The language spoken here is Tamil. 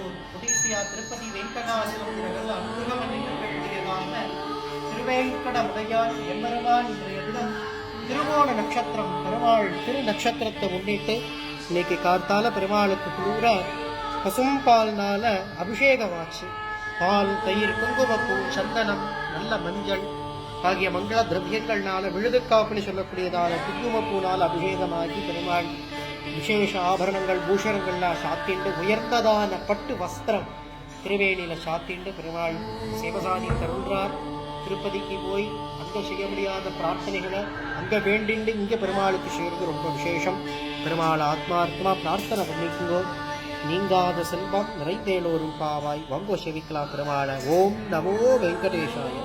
திருச்செந்தூர் ஒடிசியா திருப்பதி வெங்கடாச்சலம் அனுகிரகம் நிகழ்ச்சியதான திருவேங்கடமுடையார் எம்பெருமான் இன்றைய தினம் திருவோண நட்சத்திரம் பெருமாள் திரு நட்சத்திரத்தை முன்னிட்டு இன்னைக்கு கார்த்தால பெருமாளுக்கு பூரா பசும்பால்னால அபிஷேகம் ஆச்சு. பால், தயிர், குங்குமப்பூ, சந்தனம், நல்ல மஞ்சள் ஆகிய மங்கள திரவியங்கள்னால விழுதுக்காப்புன்னு சொல்லக்கூடியதான குங்குமப்பூனால் அபிஷேகமாகி பெருமாள் விசேஷ ஆபரணங்கள் பூஷணங்கள்லாம் சாத்திண்டு உயர்ந்ததான பட்டு வஸ்திரம் திருவேணியில சாத்திண்டு பெருமாள் சேவசாணி தருள்றார். திருப்பதிக்கு போய் அங்க செய்ய முடியாத பிரார்த்தனைகளை அங்க வேண்டிண்டு இங்க பெருமாளுக்கு செய்யறது ரொம்ப விசேஷம். பெருமாள் ஆத்மார்த்தமா பிரார்த்தனை பண்ணிக்குங்கோ. நீங்காத செல்வம் நிறைந்தேலோரும் பாவாய் வங்கோ செவிக்கலாம் பெருமாளை. ஓம் நமோ வெங்கடேஷாய.